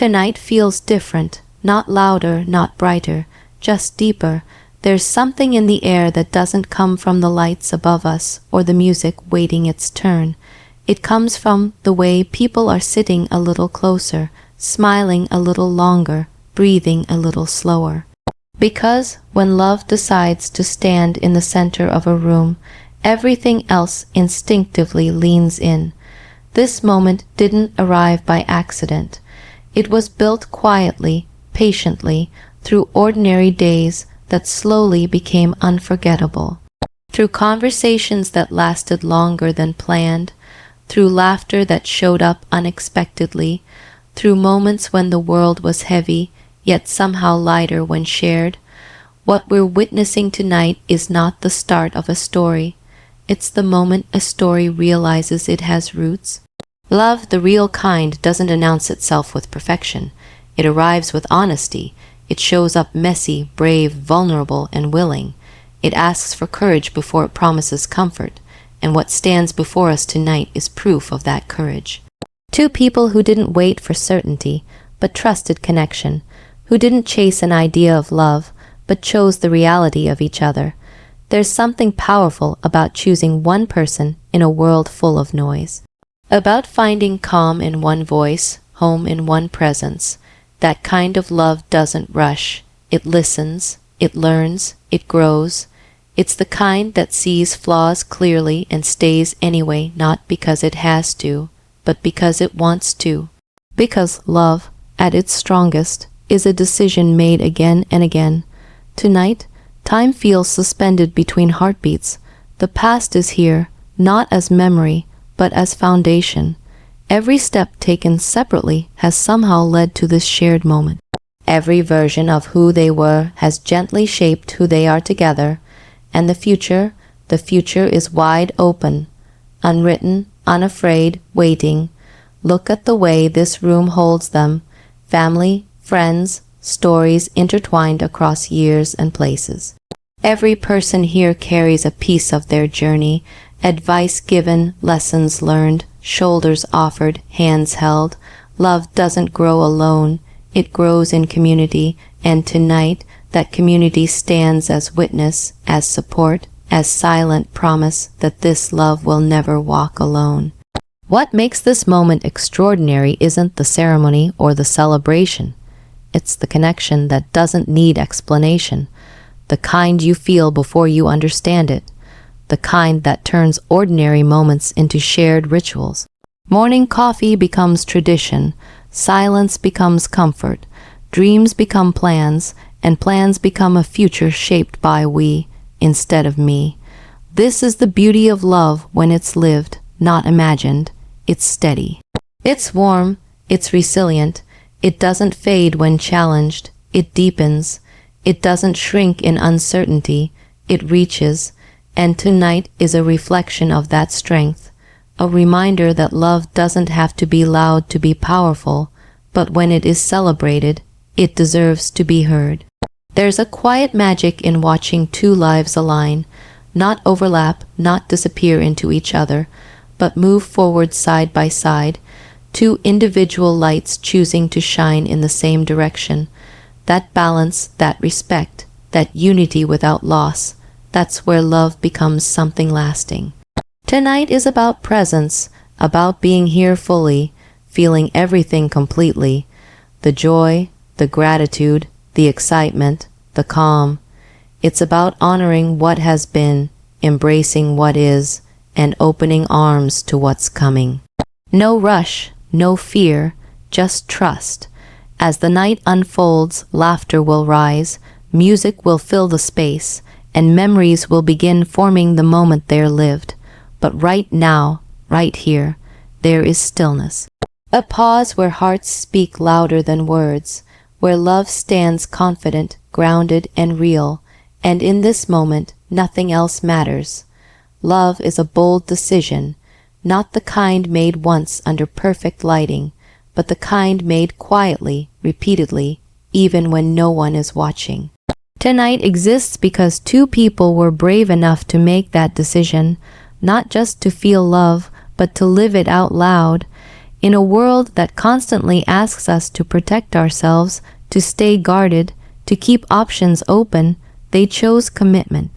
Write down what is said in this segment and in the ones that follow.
Tonight feels different, not louder, not brighter, just deeper. There's something in the air that doesn't come from the lights above us or the music waiting its turn. It comes from the way people are sitting a little closer, smiling a little longer, breathing a little slower. Because when love decides to stand in the center of a room, everything else instinctively leans in. This moment didn't arrive by accident. It was built quietly, patiently, through ordinary days that slowly became unforgettable. Through conversations that lasted longer than planned, through laughter that showed up unexpectedly, through moments when the world was heavy, yet somehow lighter when shared. What we're witnessing tonight is not the start of a story. It's the moment a story realizes it has roots. Love, the real kind, doesn't announce itself with perfection. It arrives with honesty. It shows up messy, brave, vulnerable, and willing. It asks for courage before it promises comfort, and what stands before us tonight is proof of that courage. Two people who didn't wait for certainty, but trusted connection, who didn't chase an idea of love, but chose the reality of each other. There's something powerful about choosing one person in a world full of noise. About finding calm in one voice, home in one presence. That kind of love doesn't rush. It listens, it learns, it grows. It's the kind that sees flaws clearly and stays anyway, not because it has to, but because it wants to. Because love, at its strongest, is a decision made again and again. Tonight, time feels suspended between heartbeats. The past is here, not as memory, but as foundation. Every step taken separately has somehow led to this shared moment. Every version of who they were has gently shaped who they are together, and the future is wide open, unwritten, unafraid, waiting. Look at the way this room holds them, family, friends, stories intertwined across years and places. Every person here carries a piece of their journey, advice given, lessons learned, shoulders offered, hands held. Love doesn't grow alone, it grows in community, and tonight that community stands as witness, as support, as silent promise that this love will never walk alone. What makes this moment extraordinary isn't the ceremony or the celebration. It's the connection that doesn't need explanation, the kind you feel before you understand it, the kind that turns ordinary moments into shared rituals. Morning coffee becomes tradition, silence becomes comfort, dreams become plans, and plans become a future shaped by we instead of me. This is the beauty of love when it's lived, not imagined. It's steady. It's warm, it's resilient, it doesn't fade when challenged, it deepens, it doesn't shrink in uncertainty, it reaches, and tonight is a reflection of that strength, a reminder that love doesn't have to be loud to be powerful, but when it is celebrated, it deserves to be heard. There's a quiet magic in watching two lives align, not overlap, not disappear into each other, but move forward side by side, two individual lights choosing to shine in the same direction. That balance, that respect, that unity without loss, that's where love becomes something lasting. Tonight is about presence, about being here fully, feeling everything completely, the joy, the gratitude, the excitement, the calm. It's about honoring what has been, embracing what is, and opening arms to what's coming. No rush, no fear, just trust. As the night unfolds, laughter will rise, music will fill the space, and memories will begin forming the moment they're lived. But right now, right here, there is stillness. A pause where hearts speak louder than words, where love stands confident, grounded, and real, and in this moment, nothing else matters. Love is a bold decision, not the kind made once under perfect lighting, but the kind made quietly, repeatedly, even when no one is watching. Tonight exists because two people were brave enough to make that decision, not just to feel love, but to live it out loud. In a world that constantly asks us to protect ourselves, to stay guarded, to keep options open, they chose commitment.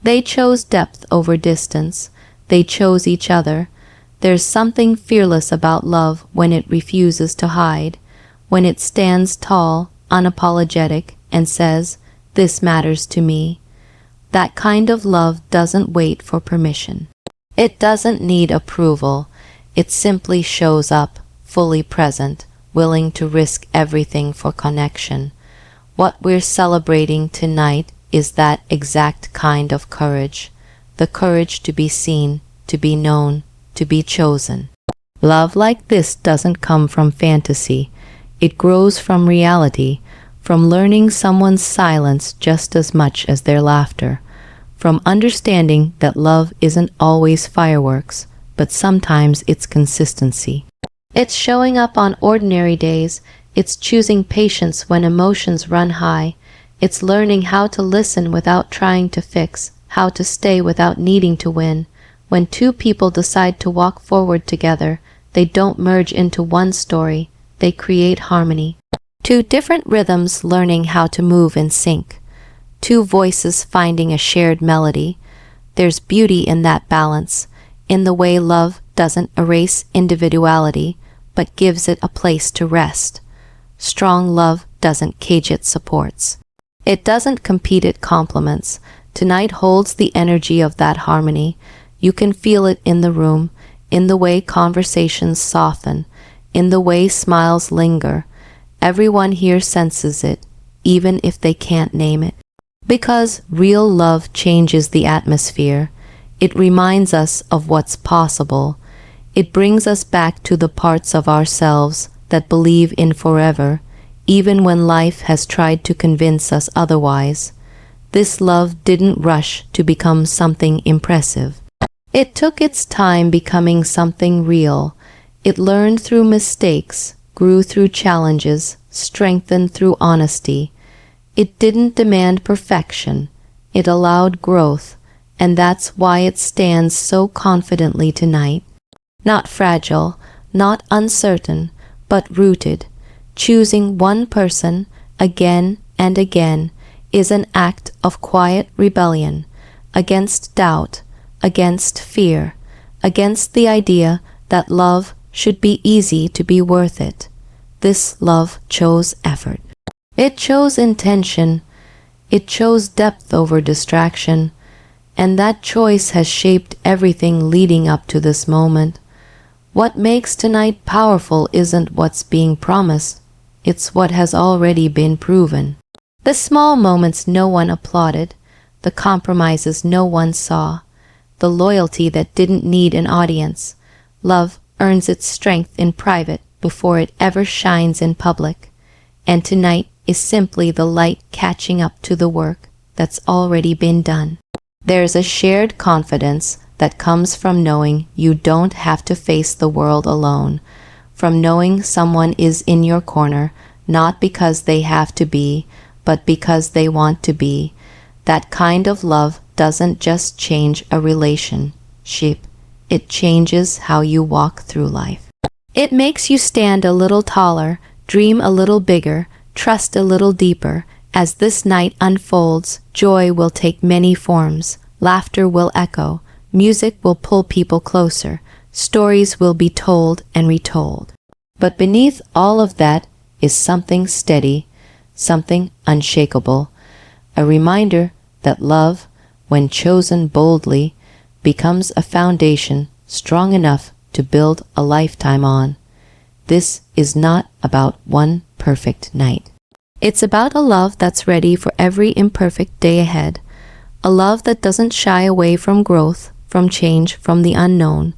They chose depth over distance. They chose each other. There's something fearless about love when it refuses to hide, when it stands tall, unapologetic, and says, "This matters to me." That kind of love doesn't wait for permission. It doesn't need approval. It simply shows up, fully present, willing to risk everything for connection. What we're celebrating tonight is that exact kind of courage, the courage to be seen, to be known, to be chosen. Love like this doesn't come from fantasy. It grows from reality, from learning someone's silence just as much as their laughter, from understanding that love isn't always fireworks, but sometimes it's consistency. It's showing up on ordinary days. It's choosing patience when emotions run high. It's learning how to listen without trying to fix, how to stay without needing to win. When two people decide to walk forward together, they don't merge into one story, they create harmony. Two different rhythms learning how to move in sync. Two voices finding a shared melody. There's beauty in that balance, in the way love doesn't erase individuality, but gives it a place to rest. Strong love doesn't cage, it supports. It doesn't compete, it complements. Tonight holds the energy of that harmony. You can feel it in the room, in the way conversations soften, in the way smiles linger. Everyone here senses it, even if they can't name it. Because real love changes the atmosphere. It reminds us of what's possible. It brings us back to the parts of ourselves that believe in forever, even when life has tried to convince us otherwise. This love didn't rush to become something impressive. It took its time becoming something real. It learned through mistakes, grew through challenges, strengthened through honesty. It didn't demand perfection. It allowed growth, and that's why it stands so confidently tonight. Not fragile, not uncertain, but rooted. Choosing one person again and again is an act of quiet rebellion against doubt, against fear, against the idea that love should be easy to be worth it. This love chose effort. It chose intention. It chose depth over distraction. And that choice has shaped everything leading up to this moment. What makes tonight powerful isn't what's being promised. It's what has already been proven. The small moments no one applauded, the compromises no one saw, the loyalty that didn't need an audience. Love earns its strength in private before it ever shines in public. And tonight is simply the light catching up to the work that's already been done. There's a shared confidence that comes from knowing you don't have to face the world alone, from knowing someone is in your corner, not because they have to be, but because they want to be. That kind of love doesn't just change a relationship, it changes how you walk through life. It makes you stand a little taller, dream a little bigger, trust a little deeper. As this night unfolds, joy will take many forms, laughter will echo, music will pull people closer, stories will be told and retold. But beneath all of that is something steady, something unshakable, a reminder that love, when chosen boldly, becomes a foundation strong enough to build a lifetime on. This is not about one perfect night. It's about a love that's ready for every imperfect day ahead, a love that doesn't shy away from growth, from change, from the unknown,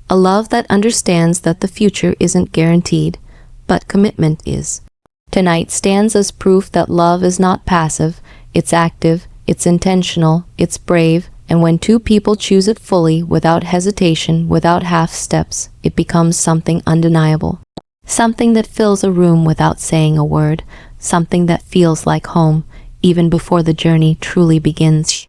a love that understands that the future isn't guaranteed, but commitment is. Tonight stands as proof that love is not passive, it's active, it's intentional, it's brave, and when two people choose it fully, without hesitation, without half steps, it becomes something undeniable. Something that fills a room without saying a word, something that feels like home, even before the journey truly begins.